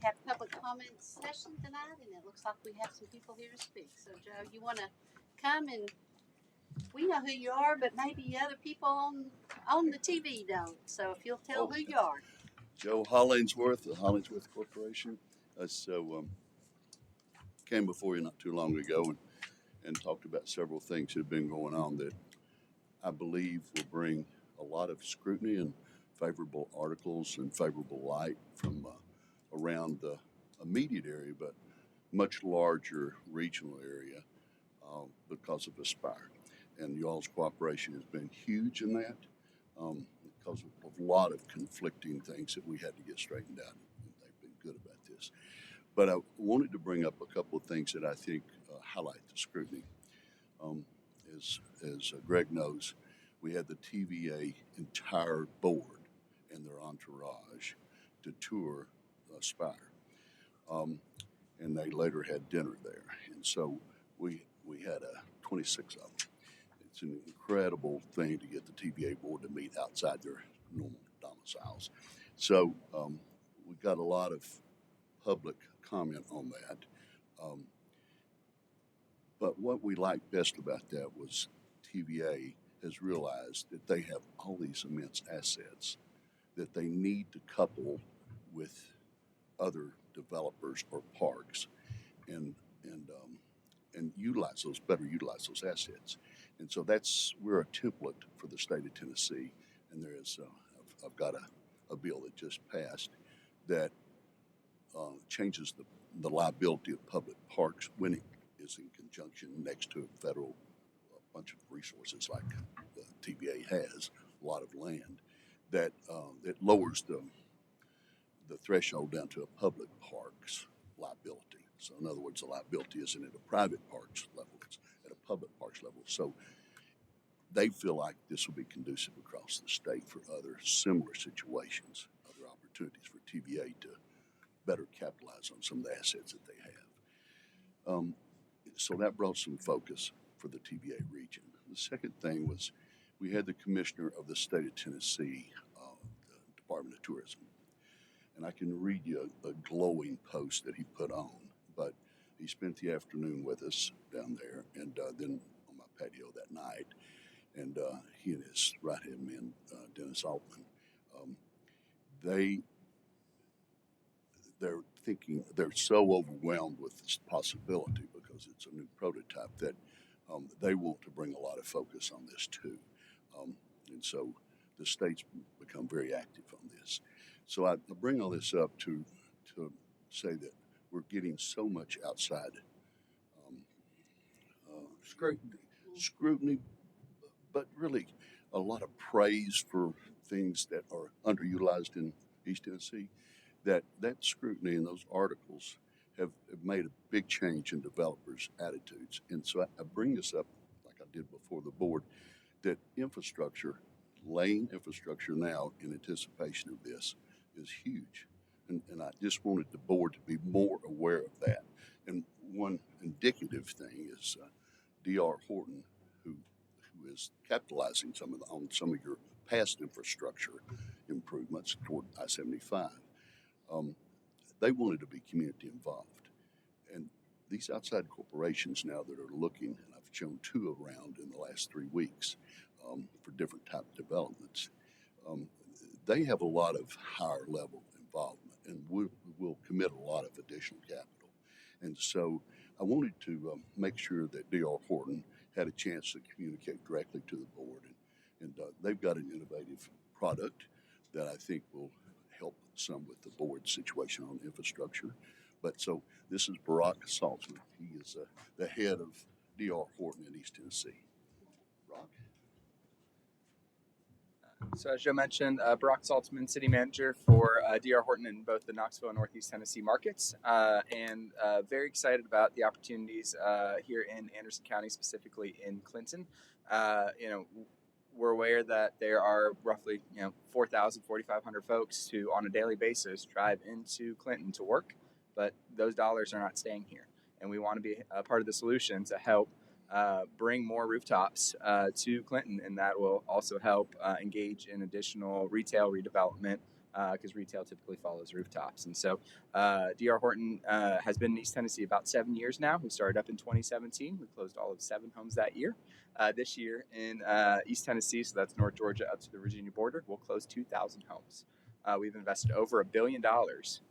have public comment session tonight, and it looks like we have some people here to speak. So, Joe, you want to come and we know who you are, but maybe other people on the TV don't. So, if you'll tell who you are. Joe Hollingsworth, the Hollingsworth Corporation. Came before you not too long ago and talked about several things that have been going on that I believe will bring a lot of scrutiny and favorable articles and favorable light from around the immediate area, but much larger regional area because of Aspire. And y'all's cooperation has been huge in that because of a lot of conflicting things that we had to get straightened out. And they've been good about this. But I wanted to bring up a couple of things that I think highlight the scrutiny. Um, as Greg knows, we had the TVA entire board and their entourage to tour Spire, and they later had dinner there. And so we had 26 of them. It's an incredible thing to get the TVA board to meet outside their normal domiciles. So we got a lot of public comment on that. Um, but what we liked best about that was TVA has realized that they have all these immense assets that they need to couple with other developers or parks and and um, and utilize those assets. And so we're a template for the state of Tennessee. And there is I've got a bill that just passed that changes the liability of public parks when it is in conjunction next to a federal bunch of resources like the TVA has, a lot of land, that it lowers the threshold down to a public parks liability. So in other words, the liability isn't at a private parks level, it's at a public parks level. So they feel like this will be conducive across the state for other similar situations, other opportunities for TVA to better capitalize on some of the assets that they have. So that brought some focus for the TVA region. The second thing was we had the commissioner of the state of Tennessee, the Department of Tourism, and I can read you a glowing post that he put on. But he spent the afternoon with us down there, and then on my patio that night, and he and his right-hand man, Dennis Altman, um, they they're thinking they're so overwhelmed with this possibility because it's a new prototype that they want to bring a lot of focus on this too, and so the state's become very active on this. So I bring all this up to say that we're getting so much outside um, scrutiny, scrutiny, but really a lot of praise for things that are underutilized in East Tennessee. That scrutiny and those articles have made a big change in developers' attitudes. And so I bring this up, like I did before the board, that infrastructure, laying infrastructure now in anticipation of this, is huge. And I just wanted the board to be more aware of that. And one indicative thing is D.R. Horton, who is capitalizing on some of your past infrastructure improvements toward I-75. Um, they wanted to be community involved. And these outside corporations now that are looking, and I've shown two around in the last 3 weeks for different type of developments, um, they have a lot of higher level involvement and will commit a lot of additional capital. And so I wanted to make sure that D.R. Horton had a chance to communicate directly to the board. And they've got an innovative product that I think will help some with the board's situation on infrastructure. But so this is Barack Saltzman. He is the head of D.R. Horton in East Tennessee. Brock? So as Joe mentioned, Barack Saltzman, city manager for D.R. Horton in both the Knoxville and Northeast Tennessee markets, and very excited about the opportunities here in Anderson County, specifically in Clinton. We're aware that there are roughly 4,000, 4,500 folks who on a daily basis drive into Clinton to work, but those dollars are not staying here. And we want to be a part of the solution to help bring more rooftops to Clinton, and that will also help engage in additional retail redevelopment because retail typically follows rooftops. And so D.R. Horton has been in East Tennessee about 7 years now. We started up in 2017. We closed all of 7 homes that year. This year in East Tennessee, so that's North Georgia up to the Virginia border, we'll close 2,000 homes. We've invested over $1 billion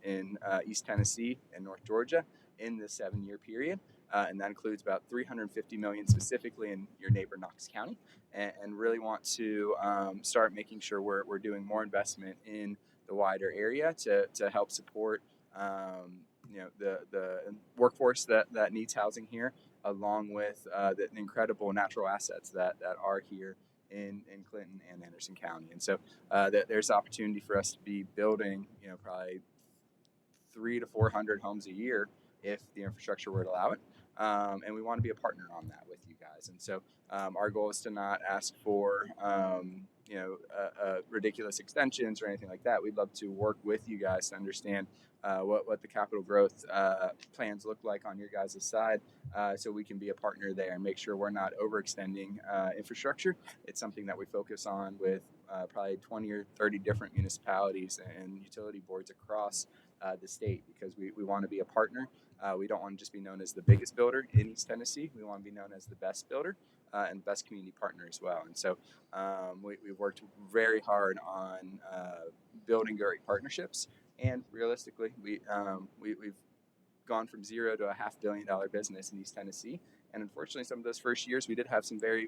in East Tennessee and North Georgia in this 7-year period. And that includes about $350 million specifically in your neighbor Knox County, and really want to start making sure we're doing more investment in the wider area to help support the workforce that needs housing here, along with the incredible natural assets that are here in Clinton and Anderson County. And so there's opportunity for us to be building, probably 300 to 400 homes a year if the infrastructure were to allow it. And we want to be a partner on that with you guys. And so our goal is to not ask for ridiculous extensions or anything like that. We'd love to work with you guys to understand what the capital growth plans look like on your guys' side, so we can be a partner there and make sure we're not overextending infrastructure. It's something that we focus on with probably 20 or 30 different municipalities and utility boards across the state, because we want to be a partner. We don't want to just be known as the biggest builder in East Tennessee. We want to be known as the best builder and best community partner as well. And so we've worked very hard on building great partnerships. And realistically, we've gone from zero to a $500 million business in East Tennessee. And unfortunately, some of those first years, we did have some very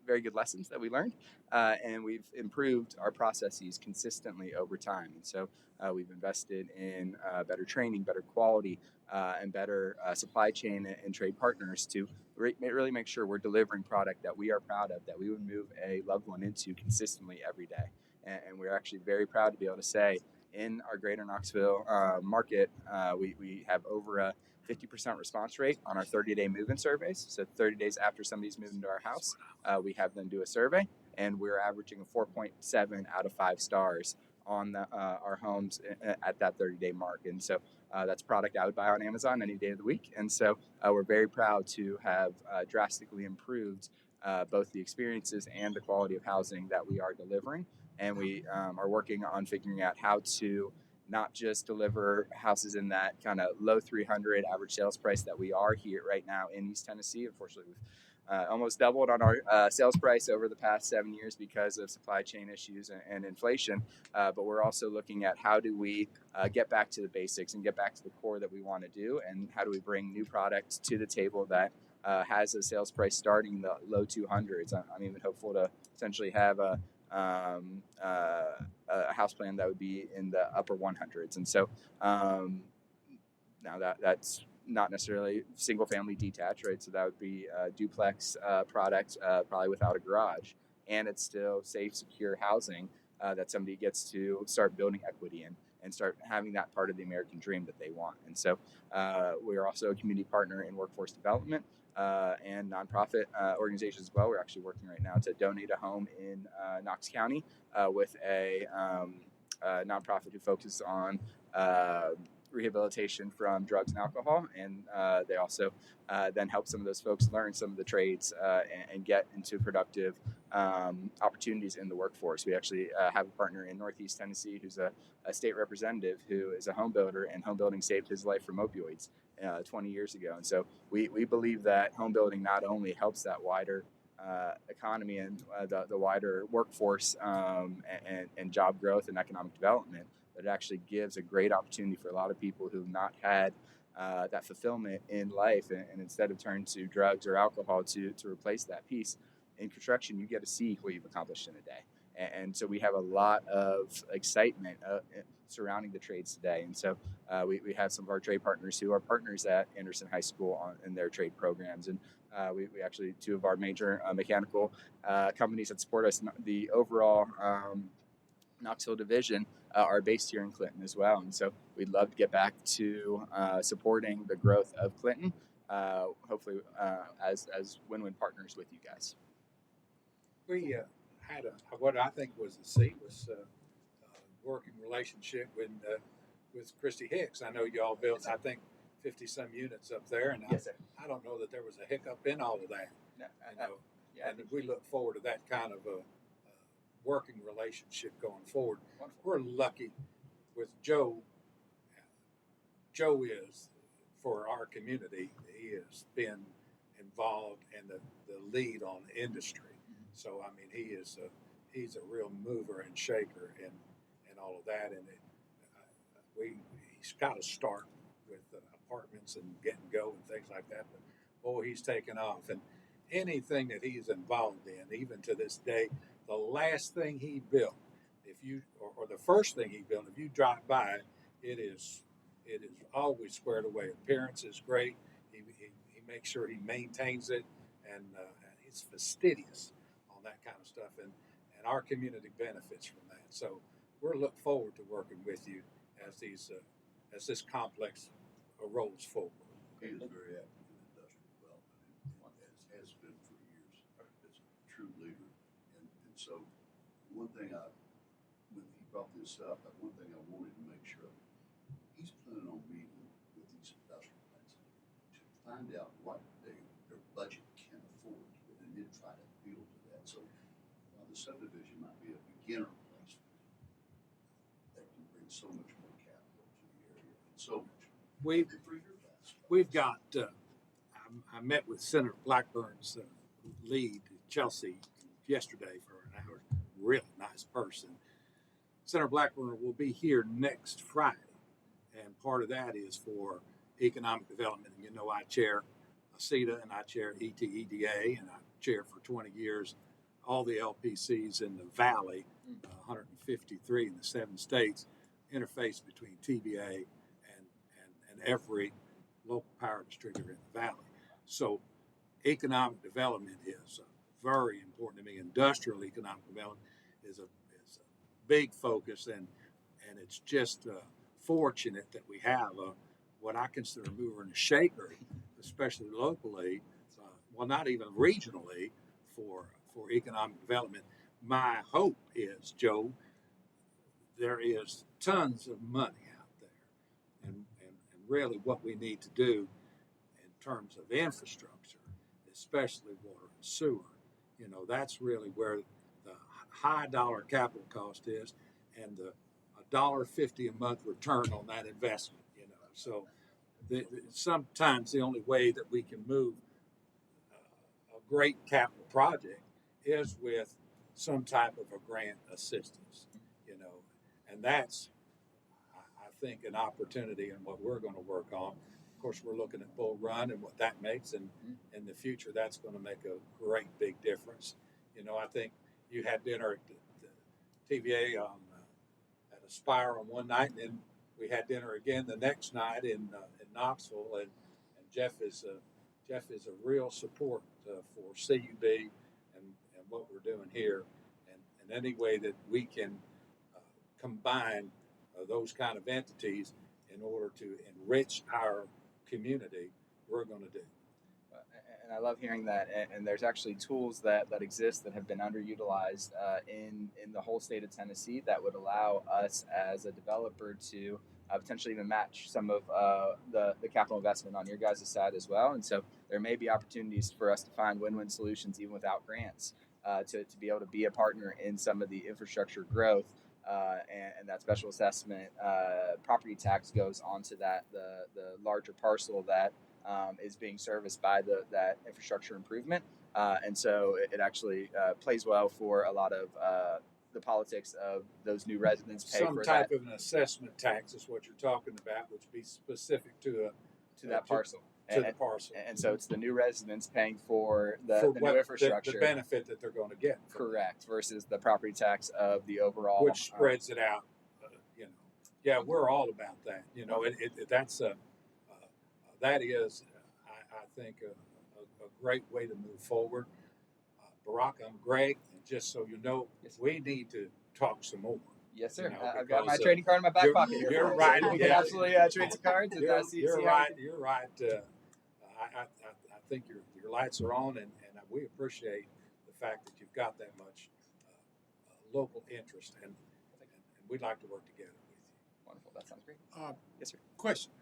good lessons that we learned, and we've improved our processes consistently over time. And so we've invested in better training, better quality, and better supply chain and trade partners to really make sure we're delivering product that we are proud of, that we would move a loved one into consistently every day. And we're actually very proud to be able to say, in our greater Knoxville market, we have over a 50% response rate on our 30-day move-in surveys. So 30 days after somebody's moved into our house, we have them do a survey, and we're averaging a 4.7 out of 5 stars on our homes at that 30-day mark. And so that's product I would buy on Amazon any day of the week. And so we're very proud to have drastically improved both the experiences and the quality of housing that we are delivering. And we are working on figuring out how to not just deliver houses in that kind of low 300 average sales price that we are here right now in East Tennessee. Unfortunately, we've almost doubled on our sales price over the past 7 years because of supply chain issues and inflation. But we're also looking at how do we get back to the basics and get back to the core that we want to do, and how do we bring new products to the table that has a sales price starting in the low 200s. I'm even hopeful to essentially have a house plan that would be in the upper 100s. And so now that's not necessarily single family detached, right? So that would be a duplex product, probably without a garage, and it's still safe, secure housing that somebody gets to start building equity in and start having that part of the American dream that they want. And so we are also a community partner in workforce development and nonprofit organizations as well. We're actually working right now to donate a home in Knox County with a nonprofit who focuses on rehabilitation from drugs and alcohol, and they also then help some of those folks learn some of the trades and get into productive opportunities in the workforce. We actually have a partner in Northeast Tennessee who's a state representative who is a home builder, and home building saved his life from opioids 20 years ago. And so we believe that home building not only helps that wider economy and the wider workforce and job growth and economic development, but it actually gives a great opportunity for a lot of people who've not had that fulfillment in life, and instead of turn to drugs or alcohol to replace that piece. In construction, you get to see what you've accomplished in a day. And so we have a lot of excitement surrounding the trades today. And so we have some of our trade partners who are partners at Anderson High School in their trade programs. And we actually, 2 of our major mechanical companies that support us, the overall Knoxville division, are based here in Clinton as well. And so we'd love to get back to supporting the growth of Clinton, hopefully as win-win partners with you guys. We had what I think was a seamless working relationship with Christy Hicks. I know y'all built, I think, 50-some units up there, and Yes, sir. I don't know that there was a hiccup in all of that. No, I know, yeah, and we look forward to that kind of working relationship going forward. Wonderful. We're lucky with Joe. Joe is, for our community, he has been involved in the lead on industry. So, I mean, he's a real mover and shaker and all of that. And he's got to start with apartments and get and go and things like that. But boy, he's taken off. And anything that he's involved in, even to this day, the last thing he built, or the first thing he built, if you drive by, it is always squared away. Appearance is great. He makes sure he maintains it, and he's fastidious on that kind of stuff. And our community benefits from that. So we're looking forward to working with you as this complex rolls forward. He is very active in industrial development and has been for years. It's a true leader. And so one thing when he brought this up, one thing I wanted to make sure of, he's planning on meeting with these industrial plants to find out what their budget can afford and then try to build to that. So the subdivision might be a beginner place that can bring so much more capital to the area and so much. We've got. I met with Senator Blackburn's lead, Chelsea, yesterday for an hour. Really nice person. Senator Blackburn will be here next Friday, and part of that is for economic development. And you know, I chair ACETA and I chair ETEDA, and I chair for 20 years all the LPCs in the Valley, 153 in the 7 states, interface between TVA and every local power distributor in the Valley. So economic development is very important to me. Industrial economic development is a big focus, and it's just fortunate that we have what I consider a mover and a shaker, especially locally, well, not even regionally, for economic development. My hope is, Joe, there is tons of money out there, and really what we need to do in terms of infrastructure, especially water and sewer, you know, that's really where the high dollar capital cost is, and the $1.50 a month return on that investment, you know. So sometimes the only way that we can move a great capital project is with some type of a grant assistance, you know, and that's, I think, an opportunity and what we're going to work on. Of course, we're looking at Bull Run and what that makes, and in the future, that's going to make a great big difference. You know, I think you had dinner at the TVA at Aspire on one night, and then we had dinner again the next night in Knoxville, and Jeff is a real support for CUB and what we're doing here, and any way that we can combine those kind of entities in order to enrich our community, we're going to do. And I love hearing that. And there's actually tools that exist that have been underutilized in the whole state of Tennessee that would allow us as a developer to potentially even match some of the capital investment on your guys' side as well. And so there may be opportunities for us to find win-win solutions even without grants to be able to be a partner in some of the infrastructure growth. And that special assessment property tax goes onto the larger parcel that is being serviced by that infrastructure improvement. And so it actually plays well for a lot of the politics of those new residents pay Some for type that. of an assessment tax is what you're talking about, which be specific to That parcel. the parcel. And so it's the new residents paying for the For new what infrastructure. the benefit that they're going to get. Correct, versus the property tax of the overall. Which spreads it out, you know. Yeah, we're all about that. You know, that is, I think, a great way to move forward. Barack, I'm Greg, and just so you know, Yes. we need to talk some more. Yes, sir. You know, I've got my because, trading card in my back you're- pocket here. you're folks. right, We can yeah. absolutely trade some cards. And, see You're how right. we can- You're right. I think your lights are on, and we appreciate the fact that you've got that much local interest, and we'd like to work together with you. Wonderful. That sounds great. Uh, Yes, sir. Question.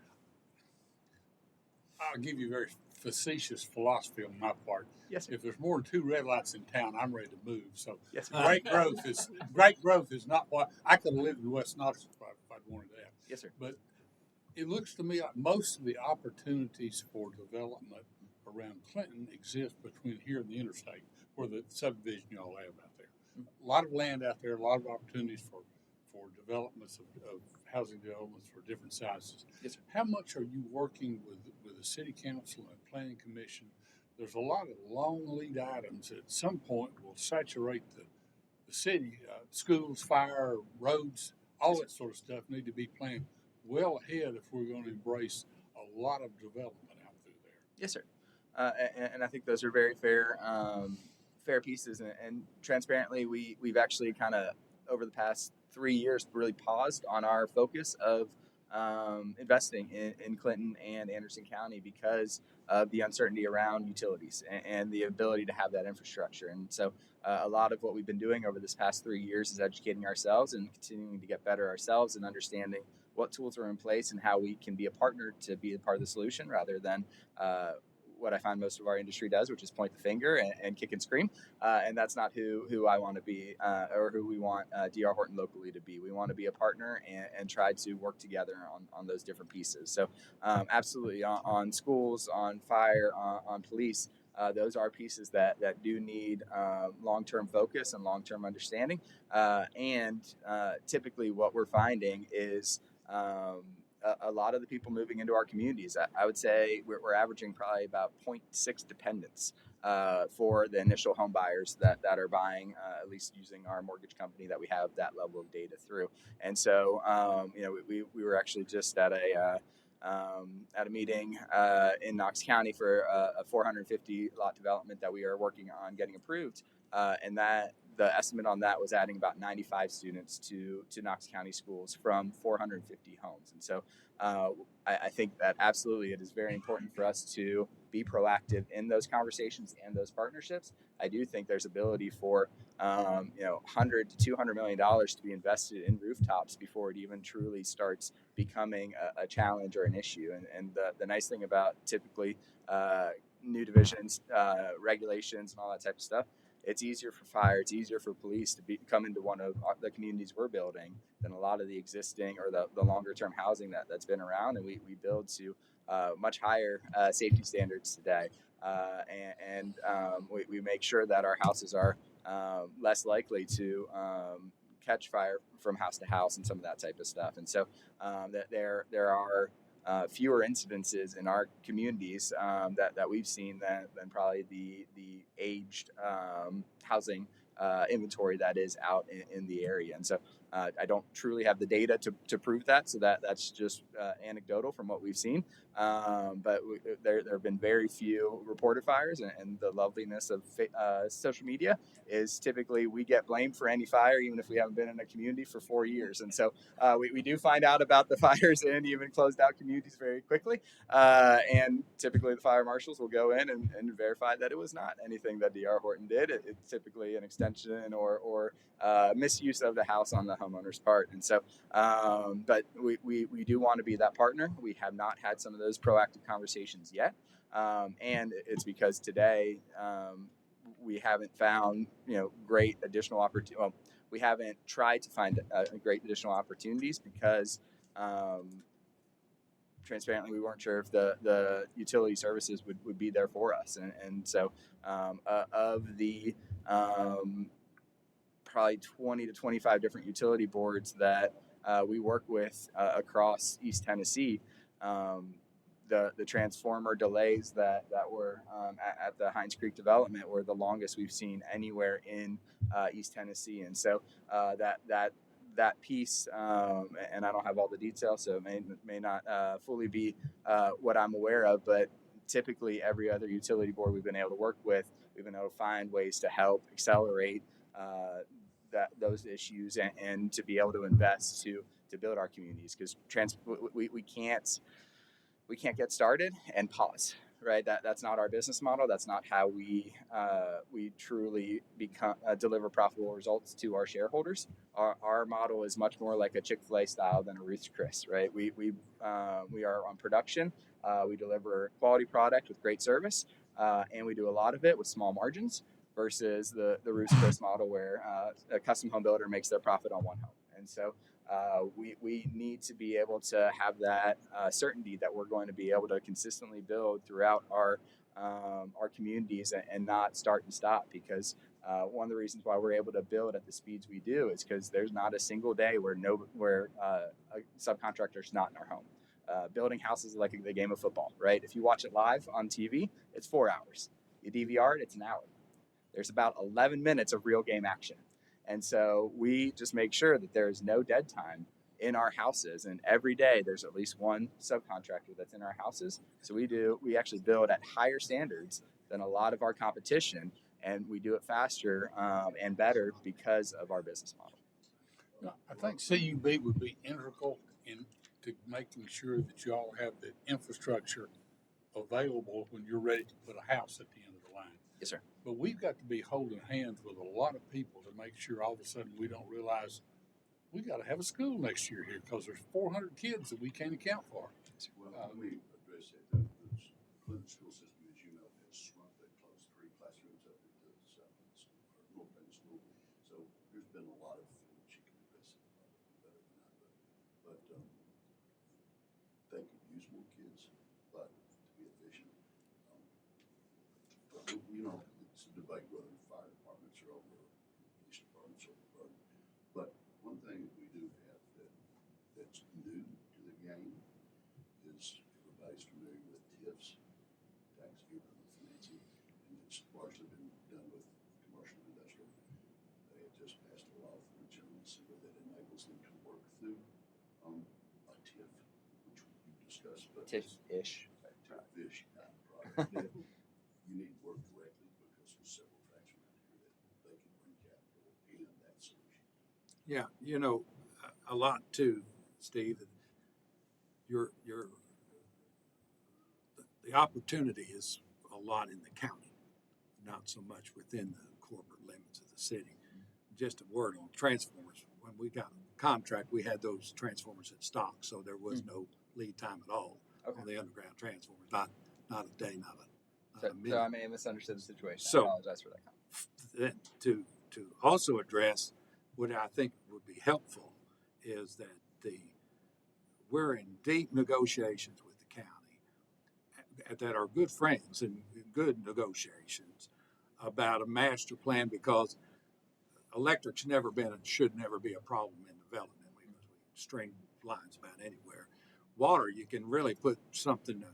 I'll give you a very facetious philosophy on my part. Yes, sir. If there's more than 2 red lights in town, I'm ready to move. So Yes, sir. great growth is not what I could have lived in West Knoxville if I'd wanted that. Yes, sir. But it looks to me like most of the opportunities for development around Clinton exist between here and the interstate, where the subdivision y'all have out there. A lot of land out there, a lot of opportunities for developments of housing developments for different sizes. Yes, sir. How much are you working with the city council and planning commission? There's a lot of long lead items that at some point will saturate the city. Schools, fire, roads, all that sort of stuff need to be planned well ahead if we're going to embrace a lot of development out through there. Yes, sir. And I think those are very fair pieces. And transparently, we've actually kind of over the past 3 years really paused on our focus of investing in Clinton and Anderson County because of the uncertainty around utilities and the ability to have that infrastructure. And so a lot of what we've been doing over this past 3 years is educating ourselves and continuing to get better ourselves and understanding what tools are in place and how we can be a partner to be a part of the solution rather than what I find most of our industry does, which is point the finger and kick and scream. And that's not who I want to be or who we want DR Horton locally to be. We want to be a partner and try to work together on those different pieces. So absolutely on schools, on fire, on police, those are pieces that do need long-term focus and long-term understanding. And typically what we're finding is a lot of the people moving into our communities, I would say we're averaging probably about 0.6 dependents for the initial home buyers that are buying, at least using our mortgage company that we have that level of data through. And so, we were actually just at a meeting in Knox County for a 450 lot development that we are working on getting approved, and that the estimate on that was adding about 95 students to Knox County schools from 450 homes. And so I think that absolutely it is very important for us to be proactive in those conversations and those partnerships. I do think there's ability for $100 to $200 million to be invested in rooftops before it even truly starts becoming a challenge or an issue. And the nice thing about typically new divisions, regulations, and all that type of stuff, it's easier for fire, it's easier for police to come into one of the communities we're building than a lot of the existing or the longer term housing that's been around. And we build to much higher safety standards today. We make sure that our houses are less likely to catch fire from house to house and some of that type of stuff. And so that there are fewer incidences in our communities that we've seen than probably the aged housing inventory that is out in the area. And so I don't truly have the data to prove that, so that's just anecdotal from what we've seen. But there have been very few reported fires, and the loveliness of social media is typically we get blamed for any fire, even if we haven't been in a community for 4 years. And so we do find out about the fires in even closed out communities very quickly. And typically the fire marshals will go in and verify that it was not anything that DR Horton did. It's typically an extension or misuse of the house on the homeowner's part. And so, but we do want to be that partner. We have not had some of those proactive conversations yet. And it's because today we haven't found, great additional opportunities. Well, we haven't tried to find great additional opportunities because transparently, we weren't sure if the utility services would be there for us. And so of the probably 20 to 25 different utility boards that we work with across East Tennessee, the transformer delays that were at the Hines Creek development were the longest we've seen anywhere in East Tennessee. And so that piece, and I don't have all the details, so it may not fully be what I'm aware of, but typically every other utility board we've been able to work with, we've been able to find ways to help accelerate those issues and to be able to invest to build our communities, because we can't get started and pause, right? That's not our business model. That's not how we truly deliver profitable results to our shareholders. Our model is much more like a Chick-fil-A style than a Ruth's Chris, right? We are on production. We deliver quality product with great service, and we do a lot of it with small margins versus the Ruth's Chris model where a custom home builder makes their profit on one home. And so we need to be able to have that certainty that we're going to be able to consistently build throughout our communities and not start and stop, because one of the reasons why we're able to build at the speeds we do is because there's not a single day where a subcontractor's not in our home. Building houses is like the game of football, right? If you watch it live on TV, it's 4 hours. You DVR it, it's an hour. There's about 11 minutes of real game action. And so we just make sure that there is no dead time in our houses. And every day there's at least one subcontractor that's in our houses. So we actually build at higher standards than a lot of our competition. And we do it faster and better because of our business model. I think CUB would be integral to making sure that you all have the infrastructure available when you're ready to put a house at the end of the line. Yes, sir. But we've got to be holding hands with a lot of people to make sure all of a sudden we don't realize we got to have a school next year here because there's 400 kids that we can't account for. Well, let me address that. The Clinton school system, as you know, has shrunk. They closed 3 classrooms up at the South Clinton School or North Clinton School. So there's been a lot of, she can address it better than I, but they could use more kids, but to be efficient, you know, it's a debate whether fire departments are over, police departments are overburdened. But one thing that we do have that's new to the game is everybody's familiar with TIFs, tax increment financing, and it's largely been done with commercial and industrial. They have just passed a law through General Assembly that enables them to work through a TIF, which we discussed. But TIF-ish. TIF-ish kind of product. You need to work correctly because there's several tracks around here that they can bring capital and that solution. Yeah, you know, a lot too, Steve. The opportunity is a lot in the county, not so much within the corporate limits of the city. Just a word on transformers. When we got a contract, we had those transformers in stock, so there was no lead time at all on the underground transformers. Not a day, not a minute. So I may have misunderstood the situation. So- I apologize for that comment. Then to also address what I think would be helpful is that we're in deep negotiations with the county that are good friends and good negotiations about a master plan, because electric's never been and should never be a problem in development. We string lines about anywhere. Water, you can really put something,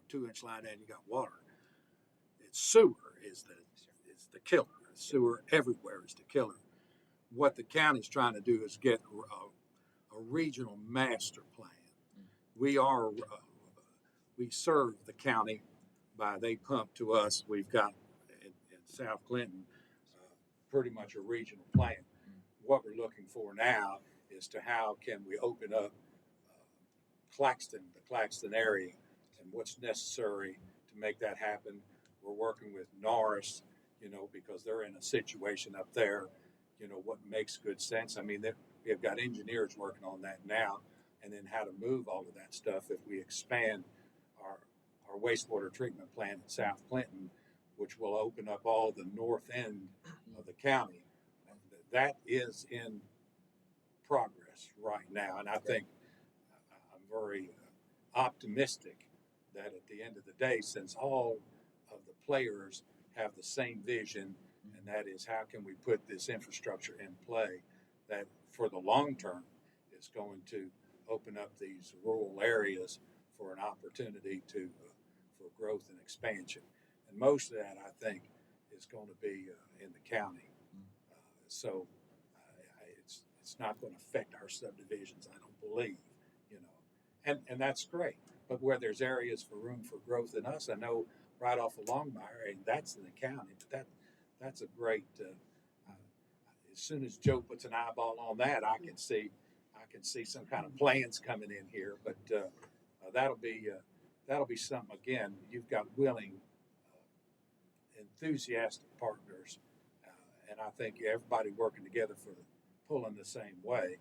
2-inch line and you got water. Sewer is the killer. Sewer everywhere is the killer. What the county's trying to do is get a regional master plan. We serve the county they pump to us. We've got in South Clinton pretty much a regional plan. What we're looking for now is how can we open up the Claxton area, and what's necessary to make that happen. We're working with Norris, because they're in a situation up there, what makes good sense. I mean, we've got engineers working on that now, and then how to move all of that stuff if we expand our wastewater treatment plant in South Clinton, which will open up all the north end of the county. That is in progress right now, and I think I'm very optimistic that at the end of the day, since all of the players have the same vision, and that is how can we put this infrastructure in play that for the long term is going to open up these rural areas for an opportunity for growth and expansion. And most of that, I think, is going to be in the county. So it's not going to affect our subdivisions, I don't believe, and that's great. But where there's areas for room for growth in us, I know right off of Longmire, and that's in the county, but that's a great. As soon as Joe puts an eyeball on that, I can see some kind of plans coming in here. But that'll be that'll be something, again, you've got willing, enthusiastic partners, and I think everybody working together for pulling the same way,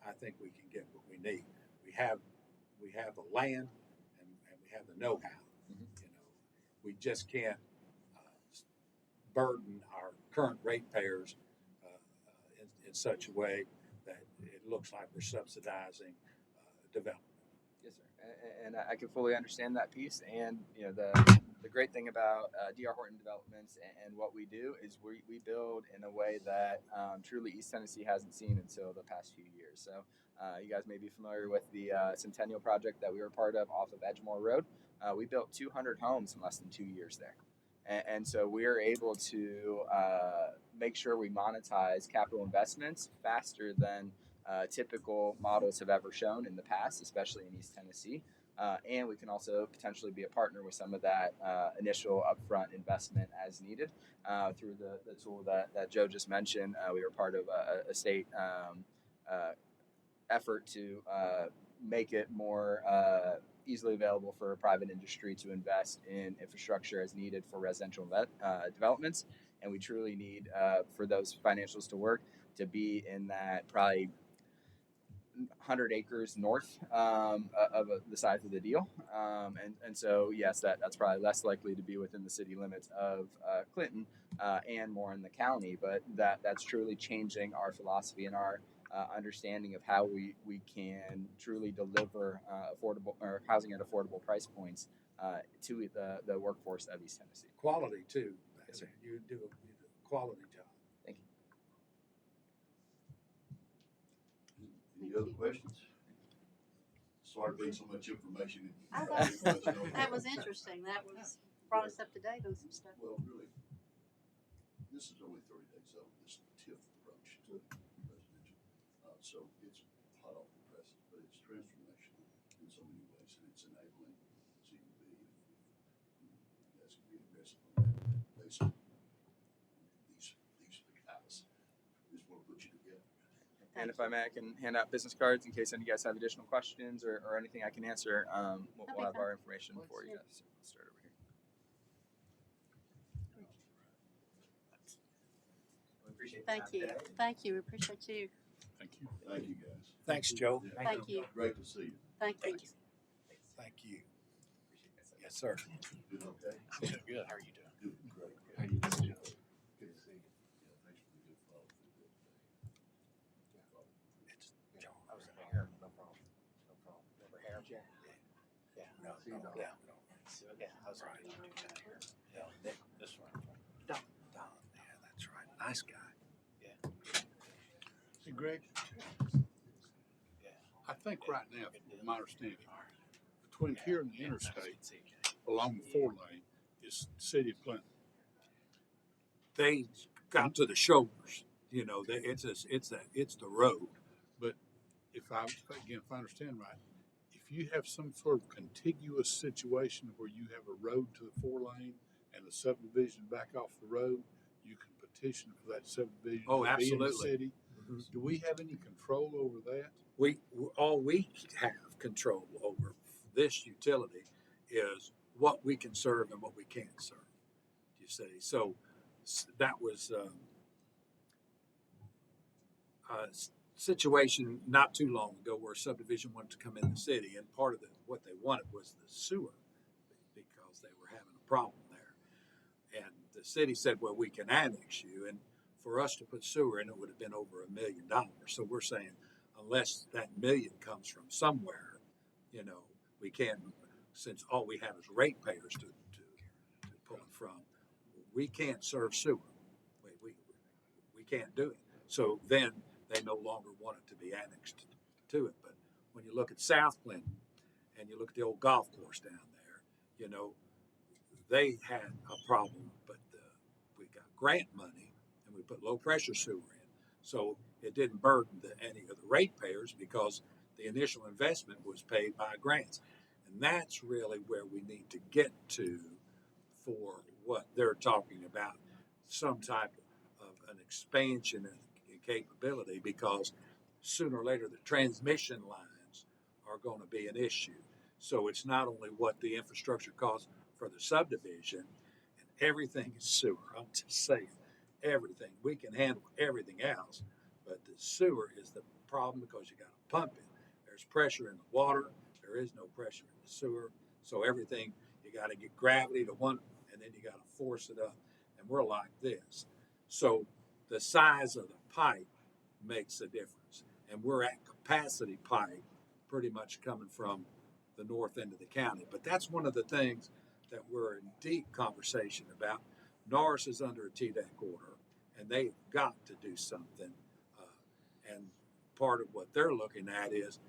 I think we can get what we need. We have the land and we have the know-how. Mhm. You know, we just can't burden our current ratepayers in such a way that it looks like we're subsidizing development. Yes, sir. And I can fully understand that piece. And you know, the great thing about DR Horton Developments and what we do is we build in a way that truly East Tennessee hasn't seen until the past few years. So you guys may be familiar with the Centennial project that we were part of off of Edgemore Road. We built 200 homes in less than 2 years there. And so we are able to make sure we monetize capital investments faster than typical models have ever shown in the past, especially in East Tennessee. And we can also potentially be a partner with some of that initial upfront investment as needed through the tool that Joe just mentioned. We were part of a state effort to make it more easily available for private industry to invest in infrastructure as needed for residential developments. And we truly need for those financials to work to be in that probably 100 acres north of the size of the deal. And so, yes, that's probably less likely to be within the city limits of Clinton and more in the county. But that's truly changing our philosophy and our understanding of how we can truly deliver affordable or housing at affordable price points to the workforce of East Tennessee. Quality too. Yes, sir. You do a quality job. Thank you. Any other questions? Sorry to bring so much information. I thought that was interesting. That was brought us up to date on some stuff. Well, really, this is only 30 days old, this TIF approach to residential. So it's hot off the presses, but it's transformational in so many ways, and it's enabling CUB. You guys can be aggressive on that. Basically, these guys just want to put you together. And if I may, I can hand out business cards in case any of you guys have additional questions or anything I can answer. We'll have our information for you guys. So we'll start over here. We appreciate the Thank time you. today. Thank you. We appreciate you. Thank you. Thank you, guys. Thanks, Joe. Yeah. Thank you. Great to see you. Thank you. Thank you. Appreciate that. Yes, sir. Doing okay? Yeah, good. How are you doing? Doing great. How you doing? Good to see you. Yeah, thanks for the good follow through there today. It's Joe. I was here, no problem, no problem. Never here? Yeah. Yeah. No, So you no, don't- yeah. Yeah, I was Right. Yeah, this one. Don, yeah, that's right. Nice guy. Hey, Greg, Yeah. I think right now, from my understanding, between here and the interstate, along the 4 lane, is the city of Clinton. They got to the shoulders. You know, it's the road. If I understand right, if you have some sort of contiguous situation where you have a road to the 4 lane and a subdivision back off the road, you can petition for that subdivision Oh, to be in the absolutely. city. Do we have any control over that? All we have control over this utility is what we can serve and what we can't serve. You see, so that was a situation not too long ago where a subdivision wanted to come in the city, and part of what they wanted was the sewer because they were having a problem there. And the city said, "Well, we can annex you," and for us to put sewer in, it would have been over $1 million. So we're saying, unless that million comes from somewhere, you know, we can't, since all we have is ratepayers to pull it from, we can't serve sewer. We can't do it. So then they no longer want it to be annexed to it. But when you look at South Clinton and you look at the old golf course down there, you know, they had a problem, but we got grant money and we put low pressure sewer in. So it didn't burden any of the ratepayers because the initial investment was paid by grants. And that's really where we need to get to for what they're talking about, some type of an expansion in capability, because sooner or later the transmission lines are going to be an issue. So it's not only what the infrastructure costs for the subdivision, and everything is sewer. I'm just saying, everything. We can handle everything else, but the sewer is the problem because you got to pump it. There's pressure in the water. There is no pressure in the sewer. So everything, you got to get gravity to one, and then you got to force it up. And we're like this. So the size of the pipe makes a difference. And we're at capacity pipe pretty much coming from the north end of the county. But that's one of the things that we're in deep conversation about. Norris is under a TDEC order, and they've got to do something. And part of what they're looking at is,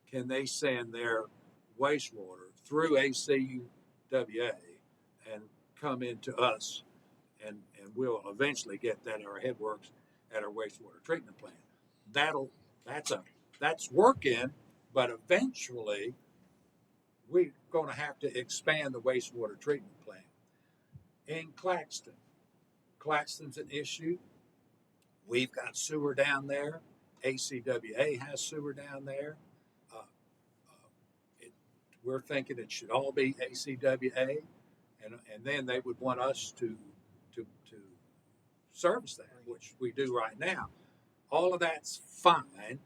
can they send their wastewater through ACWA and come into us, and we'll eventually get that in our headworks at our wastewater treatment plant. That's working, but eventually we're going to have to expand the wastewater treatment plant. In Claxton, Claxton's an issue. We've got sewer down there. ACWA has sewer down there. We're thinking it should all be ACWA, and then they would want us to service that, which we do right now. All of that's fine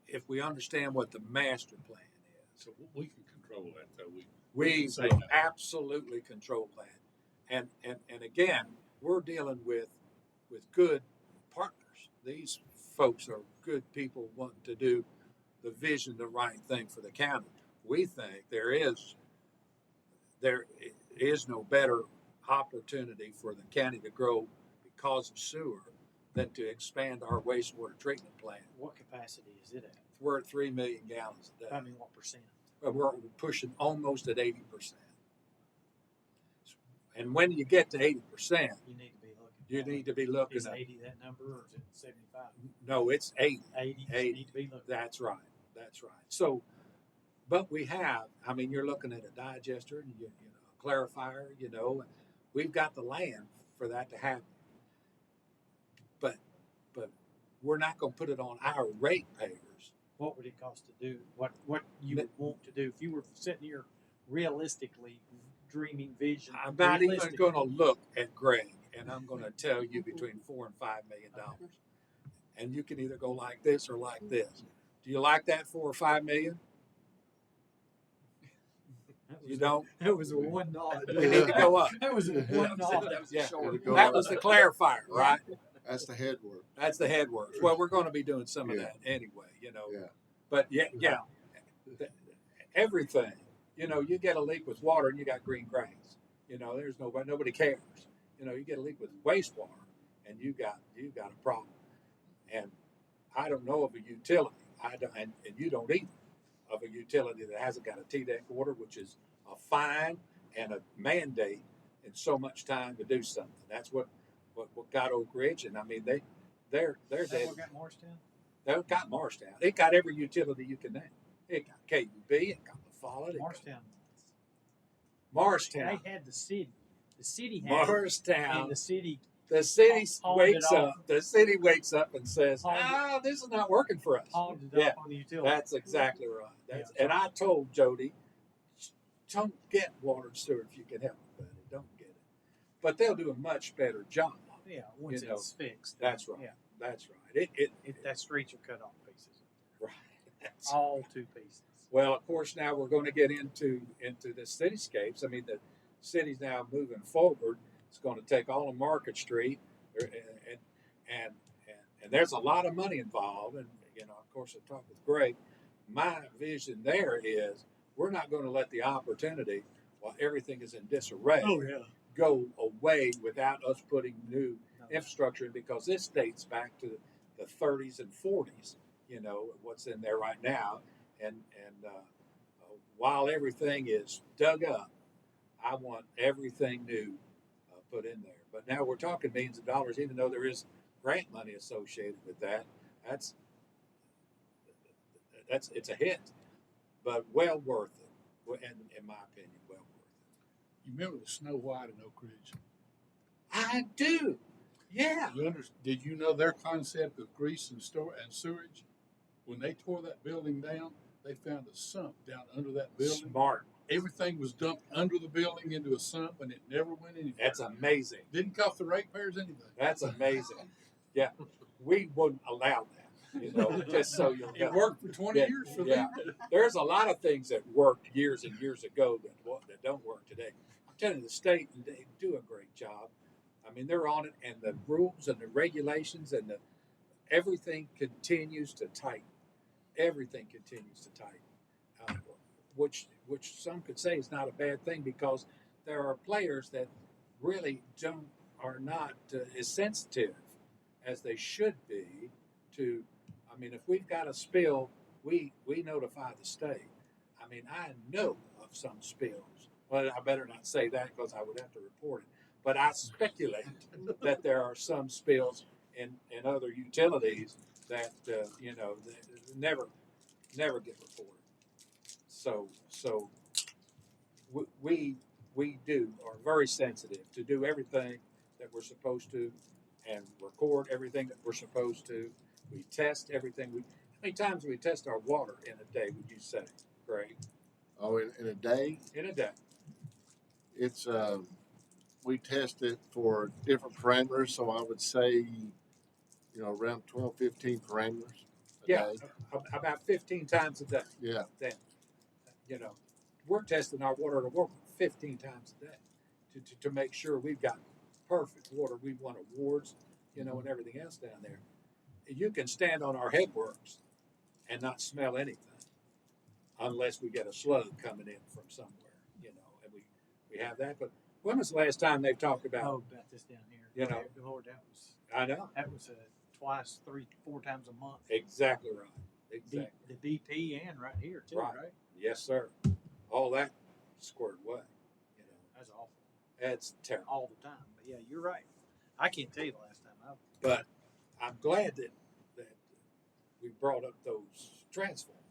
if we understand what the master plan is. So we can control that, though. We can say will that. absolutely control that. And again, we're dealing with good partners. These folks are good people wanting to do the vision, the right thing for the county. We think there is no better opportunity for the county to grow because of sewer than to expand our wastewater treatment plant. What capacity is it at? We're at 3 million gallons a day. I mean, what percent? We're pushing almost at 80%. And when you get to 80%, You need to be looking. you need to be looking Is at, 80 that number, or is it 75? no, it's 80. 80. You 80. need to be looking. That's right. That's right. So, but we have, I mean, you're looking at a digester and a clarifier, and we've got the land for that to happen. But we're not going to put it on our ratepayers. What would it cost to do? What you would want to do if you were sitting here realistically dreaming vision? I'm not even realistically. going to look at Greg, and I'm going to tell you between $4 and $5 million. And you can either go like this or like this. Do you like that 4 or 5 million? That was You don't? That was a one nod. We need to go up. That was a one nod. Yeah, Go that up. was the clarifier, right? That's the head work. That's the head works. Well, we're going to be doing some of Yeah. that anyway, Yeah. But yeah, everything. You get a leak with water and you got green grass. There's nobody cares. You get a leak with wastewater and you got a problem. And I don't know of a utility. And you don't either, of a utility that hasn't got a TDEC order, which is a fine and a mandate in so much time to do something. That's what got Oak Ridge, and I mean they're Is that dead. what got Morristown? They've got Marshtown. It got every utility you can name. It got KUB. It got the Follett. Morristown. Marshtown. They had the city. The city had it, Marshtown. and the city. The city pawned wakes it up. off. The city wakes up and says, Pawned it. this is not working for us." Pawned it Yeah, off on the utility. That's exactly right. Yeah. And I told Jody, don't get water and sewer if you can help it, buddy. Don't get it. But they'll do a much better job. Yeah, once You know, it's fixed. That's right. Yeah, That's right. that streets are cut off pieces. Right. That's- All two pieces. Well, of course, now we're going to get into the cityscapes. I mean, the city's now moving forward. It's going to take all of Market Street, and there's a lot of money involved. And of course, I talked with Greg. My vision there is we're not going to let the opportunity, while everything is in disarray, yeah. go away without us putting new infrastructure in, because this dates back to the 30s and 40s. What's in there right now, and while everything is dug up, I want everything new put in there. But now we're talking millions of dollars, even though there is grant money associated with that. It's a hit, but well worth it. And in my opinion, well worth it. You remember the Snow White in Oak Ridge? I do. Yeah. Did you know their concept of grease and sewage? When they tore that building down, They found a sump down under that building. Smart. Everything was dumped under the building into a sump, and it never went anywhere. That's amazing. Didn't cost the ratepayers anything. That's amazing. Yeah, we wouldn't allow that, you know, just so you It know. worked for 20 Yeah, years for yeah. them. There's a lot of things that worked years and years ago that don't work today. I'm telling you, the state, they do a great job. I mean, they're on it, and the rules and the regulations and everything continues to tighten. Everything continues to tighten, which some could say is not a bad thing, because there are players that really are not as sensitive as they should be to. I mean, if we've got a spill, we notify the state. I mean, I know of some spills. Well, I better not say that because I would have to report it. But I speculate that there are some spills in other utilities that you know, that never get reported. So we are very sensitive to do everything that we're supposed to, and record everything that we're supposed to. We test everything. How many times do we test our water in a day, would you say, Greg? Oh, in a day, In a day. it's we test it for different parameters. So I would say, around 12, 15 parameters a Yeah, day. about 15 times a day. Yeah. Then, you know, we're testing our water to work 15 times a day to make sure we've got perfect water. We won awards, and everything else down there. You can stand on our headworks and not smell anything unless we get a slug coming in from somewhere, and we have that. But when was the last time they've talked about, Oh, about this down here. You know. Lord, I know, that was twice, 3, 4 times a month. exactly right. Exactly. The DP and right here too, Right. right? Yes, sir. All that squared away, That's awful. It's terrible. All the time. But yeah, you're right. I can't tell you the last time But I'm glad that we brought up those transformers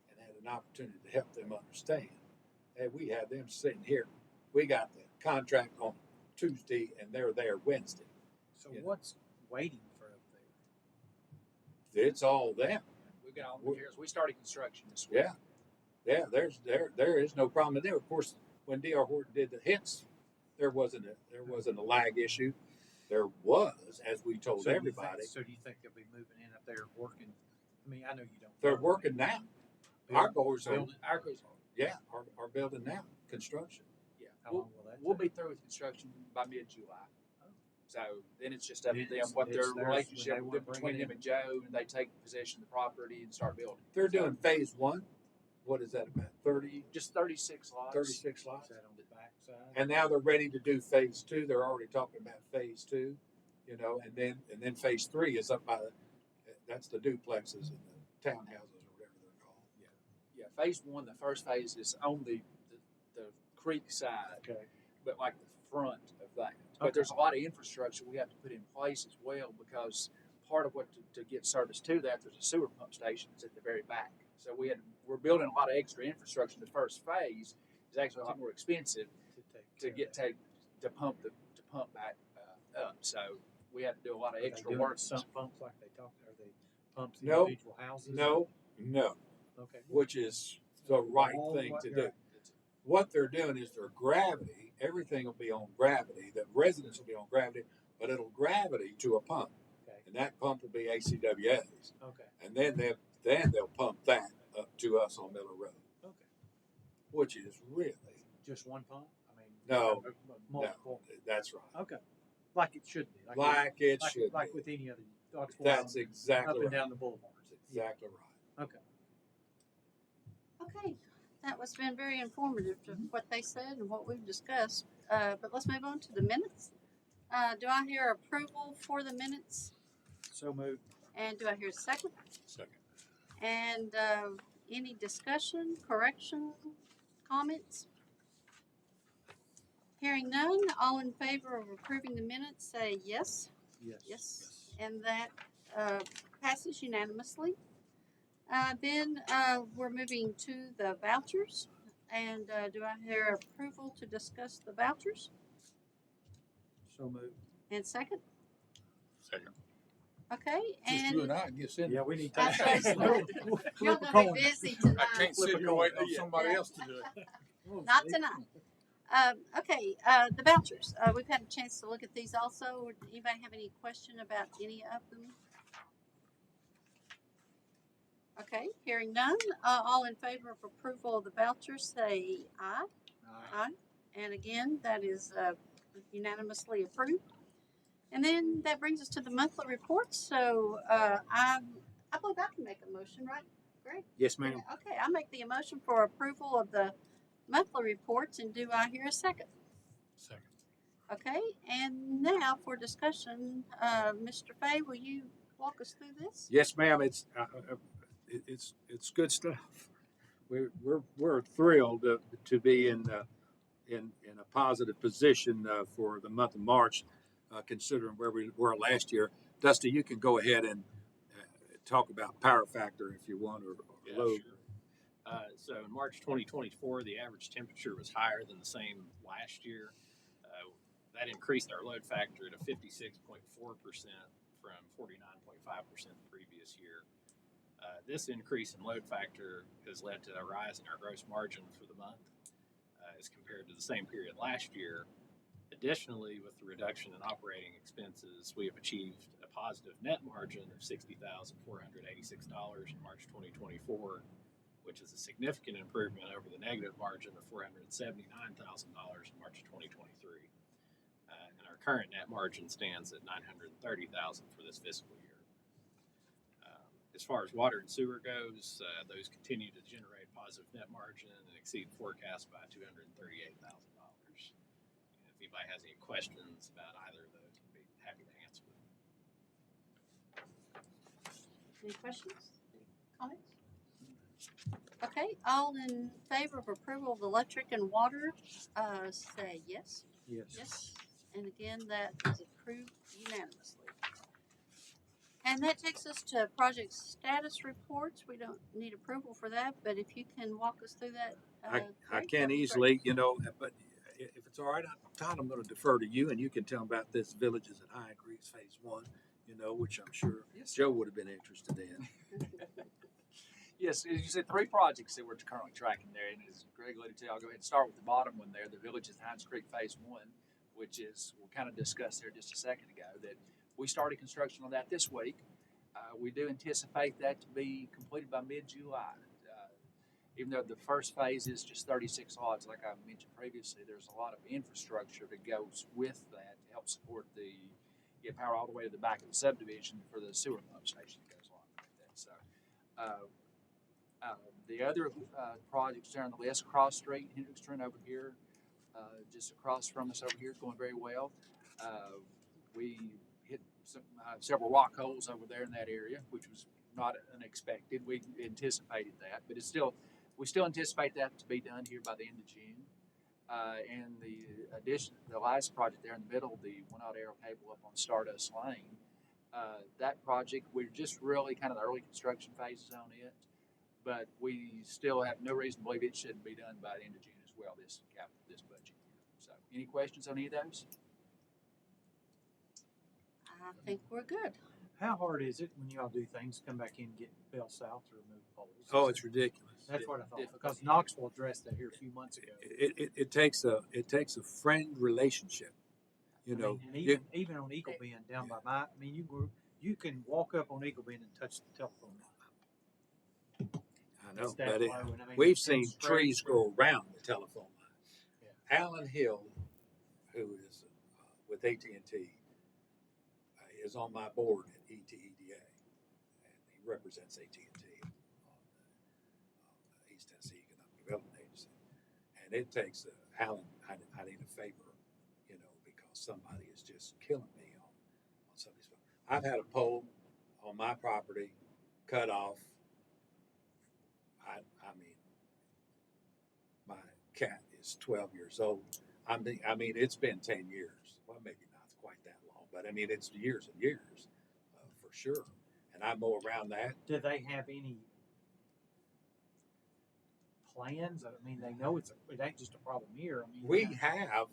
and had an opportunity to help them understand. And we had them sitting here. We got the contract on Tuesday, and they're there Wednesday. So Yeah. what's waiting for up there? It's all them. We got all the materials. We started construction this week. Yeah, yeah. There is no problem there. Of course, when D.R. Horton did the hits, there wasn't a lag issue. There was, as we told So do you everybody. think- So do you think they'll be moving in up there working? I mean, I know you don't. They're know. working now. Our goals are, building. Our goes are building now, construction. yeah. How We'll, long will that we'll take? be through with construction by mid-July. So then it's just up to them It's- what their it's theirs when relationship they with wanna them, bring between it them in. and Joe, and they take possession of the property and start building. They're doing phase one. What is that about? 30, Just 36 lots. 36 Is lots. that on the back side? And now they're ready to do phase two. They're already talking about phase two, and then phase three is up by that's the duplexes and the townhouses or whatever they're called. Yeah, phase one, the first phase is on the creek side, Okay. but like the front of that. But Okay. there's a lot of infrastructure we have to put in place as well, because part of what to get service to that, there's a sewer pump station that's at the very back. So we're building a lot of extra infrastructure. The first phase is actually a lot more expensive to pump back up. So we have to do a lot of extra work. Some pumps like they talk. Are they pumps in No. individual houses? No, Okay. which is the right All thing what- to do. What they're doing is their gravity. Everything will be on gravity. The residents will be on gravity, but it'll gravity to a pump, Okay. and that pump will be ACWA's, Okay. and then they'll pump that up to us on Miller Road, Okay. which is really Just one pump? I mean, No. multiple. no, that's right. Okay. Like it should be. Like it like, should like be. with any other. That's That's up exactly and right. down the boulevard. That's exactly right. Okay. Okay, that was been very informative to what they said and what we've discussed. But let's move on to the minutes. Do I hear approval for the minutes? So moved. And do I hear a second? Second. And any discussion, correction, comments? Hearing none, all in favor of approving the minutes say yes. Yes. Yes. And that passes unanimously. Then we're moving to the vouchers. And do I hear approval to discuss the vouchers? So moved. And second? Second. Okay, Just you and and I gets in. Yeah, we need That's to. right. We'll you're flip a gonna coin. be busy I tonight. can't Flip sit a here coin. waiting on Yeah. somebody Yeah. else to do it. Not tonight. Okay, the vouchers. We've had a chance to look at these also. Would anybody have any question about any of them? Okay, hearing none. All in favor of approval of the vouchers, say aye. Aye. And again, that is unanimously approved. And then that brings us to the monthly reports. So I believe I can make a motion, right, Greg? Yes, ma'am. Okay, I make the motion for approval of the monthly reports, and do I hear a second? Second. Okay, and now for discussion, Mr. Fay, will you walk us through this? Yes, ma'am. It's good stuff. We're thrilled to be in a positive position for the month of March, considering where we were last year. Dusty, you can go ahead and talk about power factor if you want, or Yeah, load. sure. So in March 2024, the average temperature was higher than the same last year. That increased our load factor to 56.4% from 49.5% the previous year. This increase in load factor has led to a rise in our gross margin for the month as compared to the same period last year. Additionally, with the reduction in operating expenses, we have achieved a positive net margin of $60,486 in March 2024, which is a significant improvement over the negative margin of $479,000 in March 2023. And our current net margin stands at $930,000 for this fiscal year. As far as water and sewer goes, those continue to generate positive net margin and exceed forecast by $238,000. If anybody has any questions about either of those, I'd be happy to answer them. Any questions? Any comments? Okay, all in favor of approval of electric and water, say yes. Yes. And again, that is approved unanimously. And that takes us to project status reports. We don't need approval for that, but if you can walk us through that. I Greg, can that'd be great. easily, but if it's all right, Todd, I'm going to defer to you, and you can tell them about this Villages at High Creeks Phase 1, which I'm sure Joe would have been interested in. Yes, as you said, 3 projects that we're currently tracking there, and as Greg alluded to, I'll go ahead and start with the bottom one there, the Villages at Hines Creek Phase 1, which is, we'll kind of discuss there just a second ago, that we started construction on that this week. We do anticipate that to be completed by mid-July. Even though the first phase is just 36 lots, like I mentioned previously, there's a lot of infrastructure that goes with that to help support get power all the way to the back of the subdivision for the sewer pump station that goes along with that. So, the other projects there on the list, Cross Street, Hendrickson over here, just across from us over here, is going very well. We hit several rock holes over there in that area, which was not unexpected. We anticipated that, but we still anticipate that to be done here by the end of June. And the last project there in the middle, the one-out arrow cable up on Stardust Lane, that project, we're just really kind of the early construction phases on it, but we still have no reason to believe it shouldn't be done by the end of June as well, this budget year. So, any questions on any of those? I think we're good. How hard is it when y'all do things, come back in and get Bell South to remove poles? Oh, it's ridiculous. That's what I thought, difficult. because Knoxville addressed that here a few months ago. It takes a friend relationship, And even on Eagle Bend down by you can walk up on Eagle Bend and touch the telephone line. I know, It's that but low, and we've it's seen straight trees through. grow around the telephone line. Alan Hill, who is with AT&T, is on my board at ETEDA, and he represents AT&T on the East Tennessee Economic Development Agency. And it takes Alan. I need a favor, because somebody is just killing me on somebody's phone. I've had a pole on my property cut off. I mean, my cat is 12 years old. I mean, it's been 10 years. Well, maybe not quite that long, but I mean, it's years and years for sure. And I mow around that. Do they have any plans? I mean, they know it ain't just a problem here. I mean, We have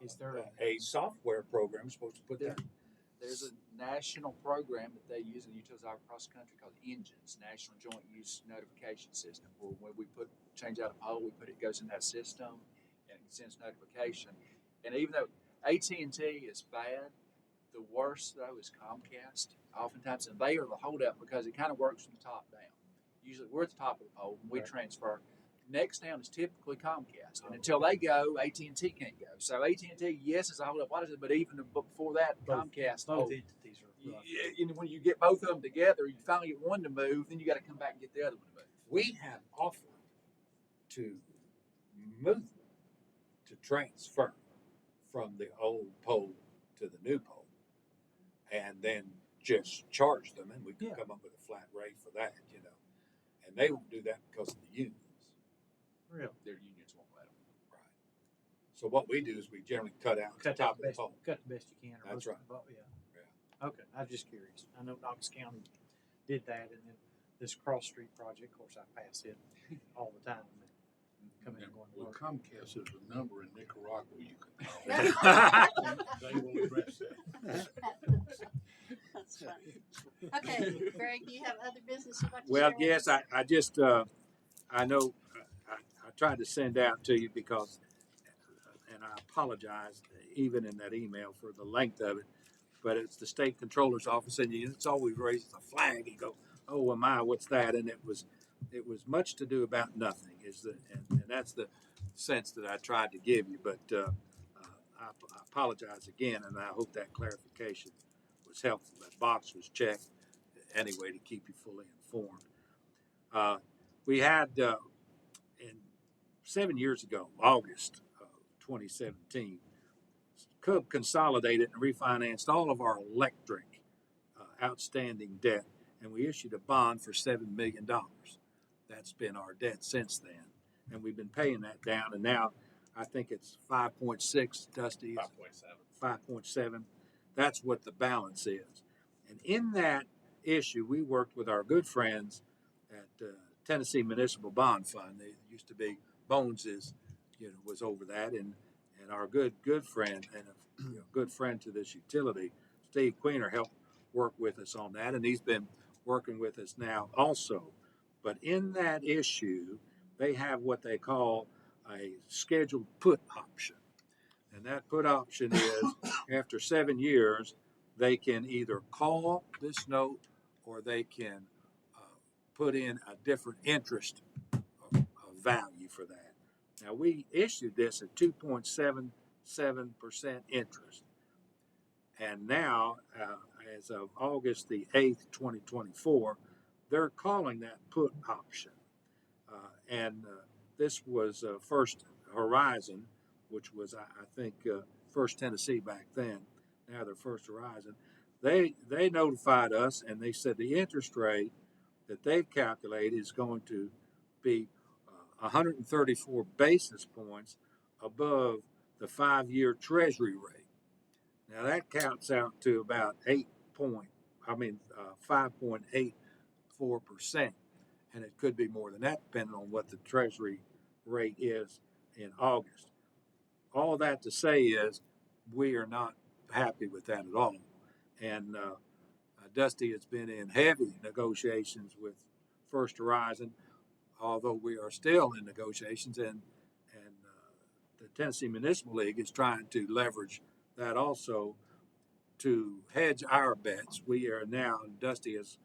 Is there a software program supposed to put that there's a national program that they use in utilities all across the country called NGINS, National Joint Use Notification System, where when we change out a pole, it goes in that system and it sends notification. And even though AT&T is bad, the worst though is Comcast. Oftentimes, and they are the holdup because it kind of works from the top down. Usually, we're at the top of the pole when we transfer. Next down is typically Comcast, and until they go, AT&T can't go. So AT&T, yes, is a holdup. What is it? But even before that, Comcast. Both entities are rough. When you get both of them together, you finally get one to move. Then you got to come back and get the other one to move. We have offered to move, to transfer from the old pole to the new pole, and then just charge them, and we could Yeah. come up with a flat rate for that, And they won't do that because of the unions. Really. Their unions won't let them. Right. So what we do is we generally cut out the Cut top the of the pole. best you can. Or That's most right. of the yeah. Okay, I was just curious. I know Knox County did that, and then this Cross Street project, of course, I pass it all the time. Come in and go Well, and work. Comcast is a number in Nicaragua you can call. They will address that. That's funny. Okay, Greg, do you have other business you'd like to Well, share? yes, I just, I know, I tried to send out to you because, and I apologize even in that email for the length of it, but it's the state controller's office, and it's always raises a flag. You go, oh, my, what's that? And it was much to do about nothing, and that's the sense that I tried to give you. But I apologize again, and I hope that clarification was helpful. That box was checked anyway to keep you fully informed. We had 7 years ago, August of 2017, Cub consolidated and refinanced all of our electric outstanding debt, and we issued a bond for $7 million. That's been our debt since then, and we've been paying that down, and now I think it's 5.6, Dusty. 5.7. That's what the balance is. And in that issue, we worked with our good friends at Tennessee Municipal Bond Fund. They used to be Bones's, was over that, and our good friend and a good friend to this utility, Steve Queener, helped work with us on that, and he's been working with us now also. But in that issue, they have what they call a scheduled put option. And that put option is after 7 years, they can either call this note or they can put in a different interest of value for that. Now, we issued this at 2.77% interest. And now, as of August the 8th, 2024, they're calling that put option. This was First Horizon, which was, I think, First Tennessee back then. Now they're First Horizon. They notified us, and they said the interest rate that they've calculated is going to be 134 basis points above the 5-year Treasury rate. Now that counts out to about 5.84%, and it could be more than that depending on what the Treasury rate is in August. All that to say is we are not happy with that at all. And Dusty has been in heavy negotiations with First Horizon, although we are still in negotiations, and the Tennessee Municipal League is trying to leverage that also to hedge our bets. We are now, and Dusty has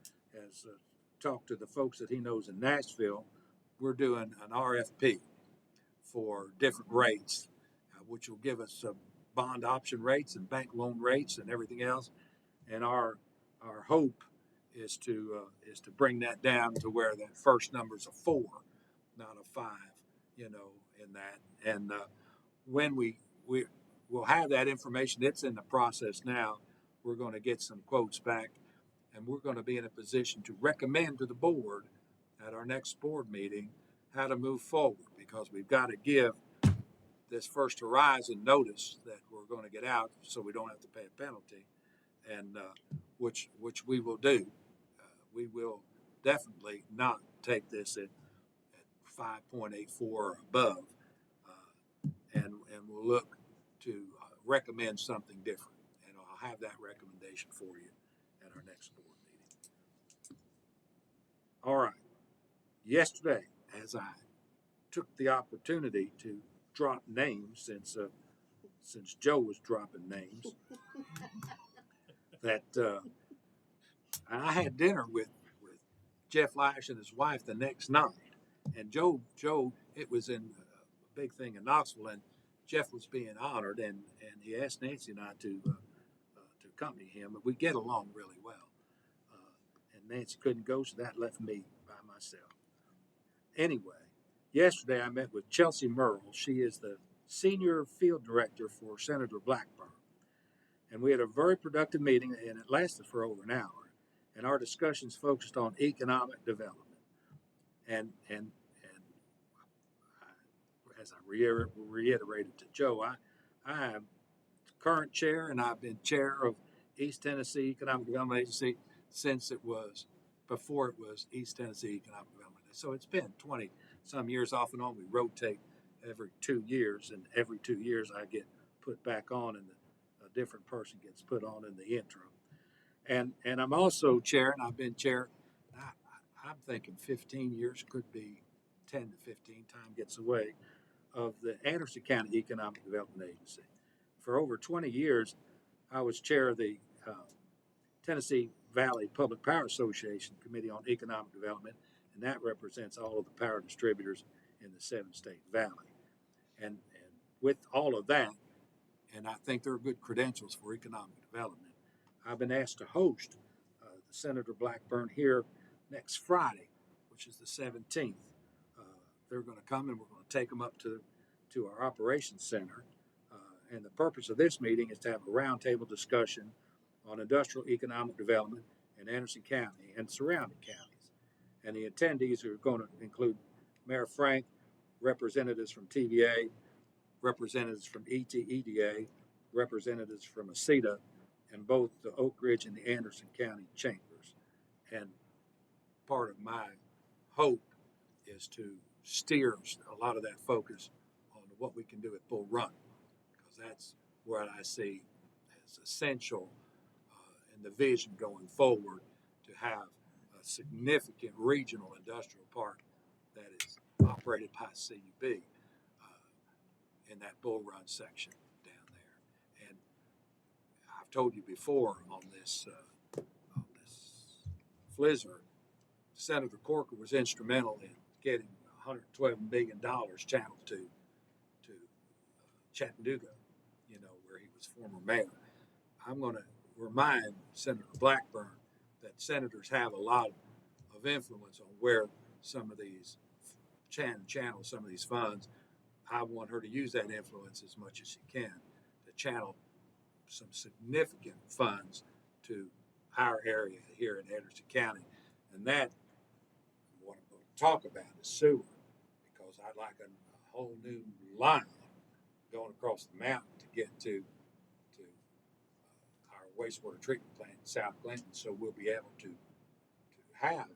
talked to the folks that he knows in Nashville. We're doing an RFP for different rates, which will give us bond option rates and bank loan rates and everything else. And our hope is to bring that down to where that first number's a 4, not a 5, in that. And when we'll have that information, it's in the process now. We're going to get some quotes back, and we're going to be in a position to recommend to the board at our next board meeting how to move forward, because we've got to give this First Horizon notice that we're going to get out so we don't have to pay a penalty, and which we will do. We will definitely not take this at 5.84 or above, and we'll look to recommend something different. And I'll I'll have that recommendation for you at our next board meeting. All right. Yesterday, as I took the opportunity to drop names, since Joe was dropping names, that I had dinner with Jeff Lash and his wife the next night, and Joe, it was in a big thing in Knoxville, and Jeff was being honored, and he asked Nancy and I to accompany him, and we get along really well. And Nancy couldn't go, so that left me by myself. Anyway, yesterday I met with Chelsea Merle. She is the senior field director for Senator Blackburn. And we had a very productive meeting, and it lasted for over an hour. And our discussions focused on economic development. And as I reiterated to Joe, I am current chair, and I've been chair of East Tennessee Economic Development Agency since before it was East Tennessee Economic Development Agency. So it's been 20 some years off and on. We rotate every 2 years, and every 2 years I get put back on, and a different person gets put on in the interim. And I'm also chair, and I've been chair. I'm thinking 15 years, could be 10 to 15. Time gets away, of the Anderson County Economic Development Agency. For over 20 years, I was chair of the Tennessee Valley Public Power Association Committee on Economic Development, and that represents all of the power distributors in the 7-state valley. And with all of that, and I think there are good credentials for economic development, I've been asked to host Senator Blackburn here next Friday, which is the 17th. They're going to come, and we're going to take them up to our operations center. And the purpose of this meeting is to have a roundtable discussion on industrial economic development in Anderson County and surrounding counties. And the attendees are going to include Mayor Frank, representatives from TVA, representatives from EDA, representatives from ACETA, and both the Oak Ridge and the Anderson County chambers. And part of my hope is to steer a lot of that focus on what we can do at Bull Run, because that's what I see as essential in the vision going forward, to have a significant regional industrial park that is operated by CUB in that Bull Run section down there. And I've told you before on this Flizzard, Senator Corker was instrumental in getting $112 million channeled to Chattanooga, where he was former mayor. I'm going to remind Senator Blackburn that senators have a lot of influence on where some of these channel some of these funds. I want her to use that influence as much as she can to channel some significant funds to our area here in Anderson County. And that, what I'm going to talk about is sewer, because I'd like a whole new line going across the mountain to get to our wastewater treatment plant in South Clinton, so we'll be able to have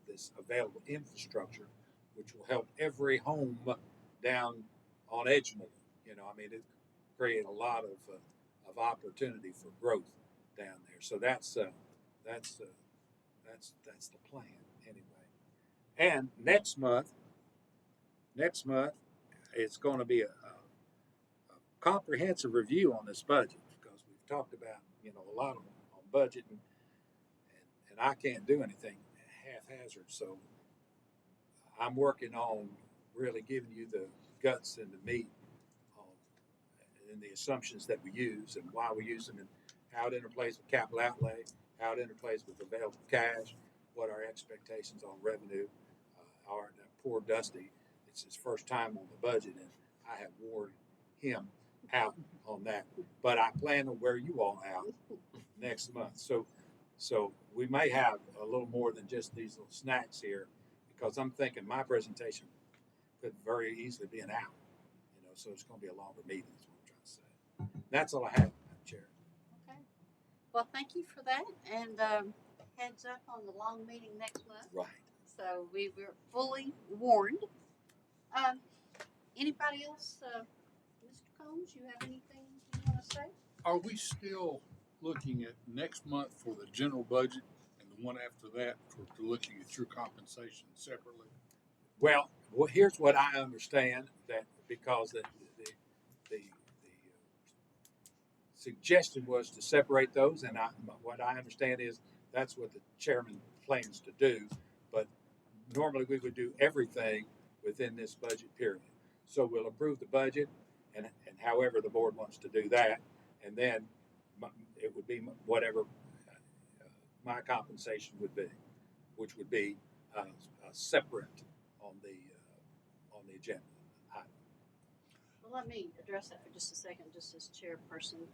this available infrastructure, which will help every home down on Edgemont. It create a lot of opportunity for growth down there. So that's the plan anyway. And next month it's going to be a comprehensive review on this budget, because we've talked about a lot on budget, and I can't do anything haphazard. So I'm working on really giving you the guts and the meat and the assumptions that we use and why we use them, and how it interplays with capital outlay, how it interplays with available cash, what our expectations on revenue are. Poor Dusty, it's his first time on the budget, and I have worn him out on that. But I plan to wear you all out next month. So we may have a little more than just these little snacks here, because I'm thinking my presentation could very easily be an hour. So it's going to be a longer meeting, is what I'm trying to say. That's all I have, Madam Chair. Okay. Well, thank you for that, and heads up on the long meeting next month. Right. So we were fully warned. Anybody else? Mr. Combs, you have anything you want to say? Are we still looking at next month for the general budget and the one after that for looking at your compensation separately? Well, here's what I understand, that because the suggestion was to separate those, and what I understand is that's what the chairman plans to do. But normally we would do everything within this budget period. So we'll approve the budget, and however the board wants to do that, and then it would be whatever my compensation would be, which would be separate on the agenda item. Well, let me address that for just a second, just as chairperson.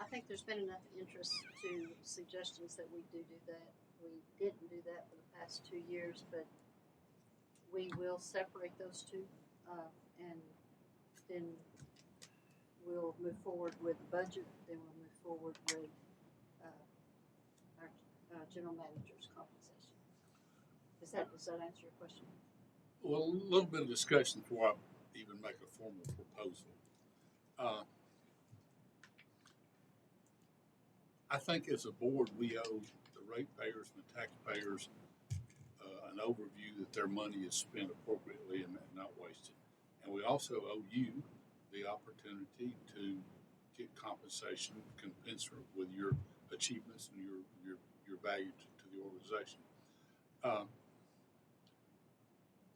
I think there's been enough interest to suggestions that we do that. We didn't do that for the past 2 years, but we will separate those two, and then we'll move forward with the budget. Then we'll move forward with our general manager's compensation. Does that answer your question? Well, a little bit of discussion before I even make a formal proposal. I think as a board, we owe the ratepayers and the taxpayers an overview that their money is spent appropriately and not wasted. And we also owe you the opportunity to get compensation commensurate with your achievements and your value to the organization.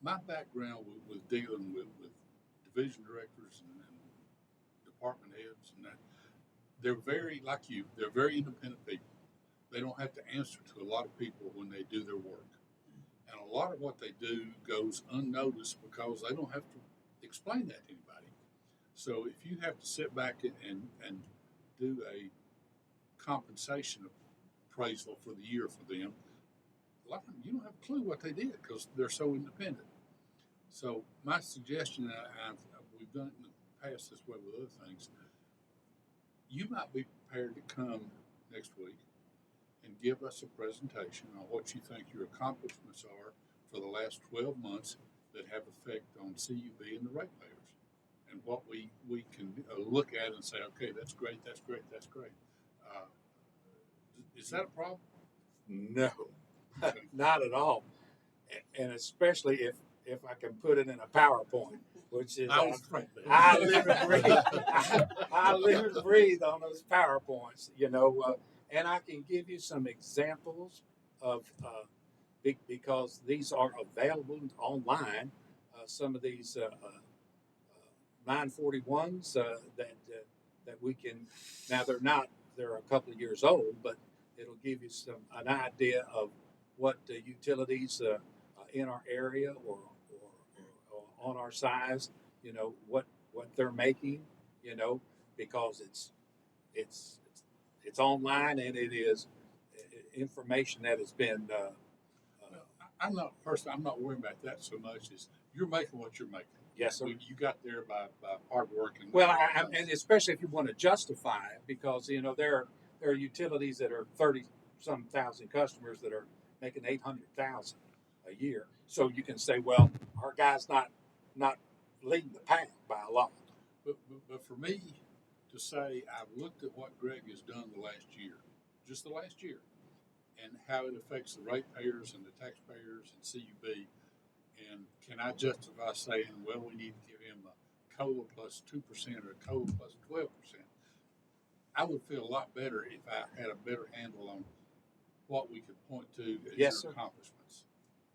My background with dealing with division directors and department heads and that, they're very, like you, they're very independent people. They don't have to answer to a lot of people when they do their work. And a lot of what they do goes unnoticed because they don't have to explain that to anybody. So if you have to sit back and do a compensation appraisal for the year for them, a lot of them, you don't have a clue what they did because they're so independent. So my suggestion, we've done it in the past this way with other things, you might be prepared to come next week and give us a presentation on what you think your accomplishments are for the last 12 months that have effect on CUB and the ratepayers, and what we can look at and say, okay, that's great, that's great, that's great. Is that a problem? No, not at all. And especially if I can put it in a PowerPoint, which is I was afraid of that. I live and breathe. I live and breathe on those PowerPoints, and I can give you some examples of because these are available online. Some of these 941s that we can, now they're a couple of years old, but it'll give you an idea of what utilities in our area or on our size, what they're making, because it's online, and it is information that has been. I'm not worried about that so much as you're making what you're making. Yes, sir. You got there by hard work. Well, and especially if you want to justify it, because there are utilities that are 30-some thousand customers that are making 800,000 a year. So you can say, well, our guy's not leading the pack by a lot. But for me to say, I've looked at what Greg has done just the last year, and how it affects the ratepayers and the taxpayers and CUB, and can I justify saying, well, we need to give him a COLA plus 2% or a COLA plus 12%? I would feel a lot better if I had a better handle on what we could point to as Yes, your sir. accomplishments.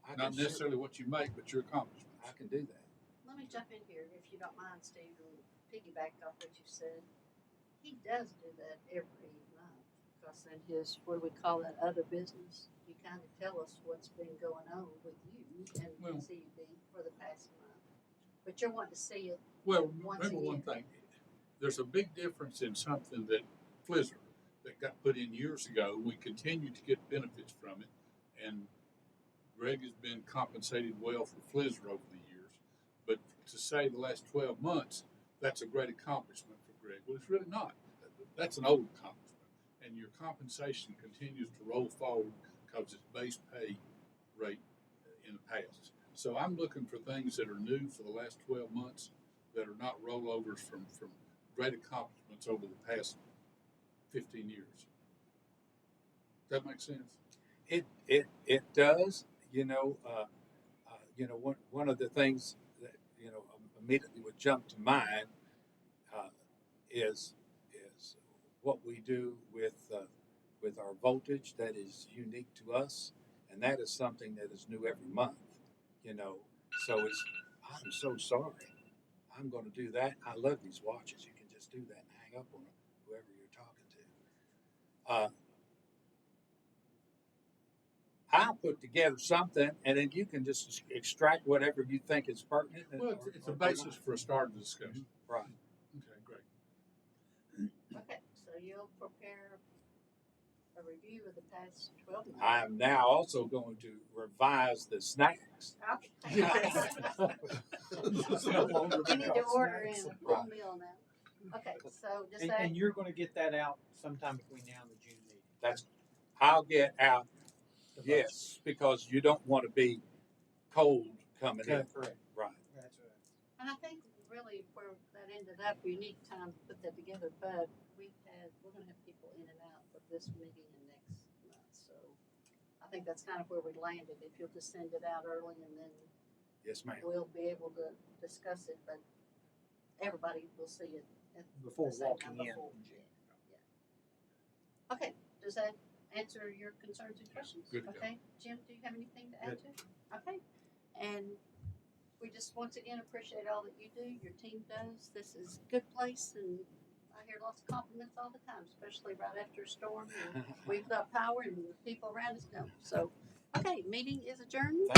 I Not can necessarily what you make, but your accomplishments. I can do that. Let me jump in here, if you don't mind, Steve, and piggyback off what you said. He does do that every month, because in his, what do we call that, other business, you kind of tell us what's been going on with you and Well- CUB for the past month. But you're wanting to see it Well, once a remember one year. thing, there's a big difference in something that Flizzr that got put in years ago. We continue to get benefits from it, and Greg has been compensated well for Flizzr over the years. But to say the last 12 months, that's a great accomplishment for Greg. Well, it's really not. That's an old accomplishment. And your compensation continues to roll forward because it's base pay rate in the past. So I'm looking for things that are new for the last 12 months that are not rollovers from great accomplishments over the past 15 years. That makes sense. It does. One of the things that immediately would jump to mind is what we do with our voltage that is unique to us, and that is something that is new every month. So I'm so sorry. I'm going to do that. I love these watches. You can just do that and hang up on whoever you're talking to. I'll put together something, and then you can just extract whatever you think is pertinent. Well, it's a basis for a start of the discussion. Right. Okay, great. Okay, so you'll prepare a review of the past 12 months. I am now also going to revise the snacks. Okay. It's no longer We need to because order in a snacks. full meal now. Okay, so just And, say, and you're gonna get that out sometime between now and the June meeting. I'll get out, The yes, because you don't want to be cold coming in. vote. Correct. Right. That's right. and I think really where that ended up, we need time to put that together, but we're gonna have people in and out for this meeting and next month, so I think that's kind of where we landed. If you'll just send it out early and then Yes, ma'am. we'll be able to discuss it, but everybody will see it at Before the same walking time in. before. Yeah. Okay, does that answer your concerns and questions? Good to go. Okay, Jim, do you have anything to add to? Okay, and we just once again appreciate all that you do, your team does. This is a good place, and I hear lots of compliments all the time, especially right after a storm. And we've got power and the people around us don't. So, okay, meeting is adjourned.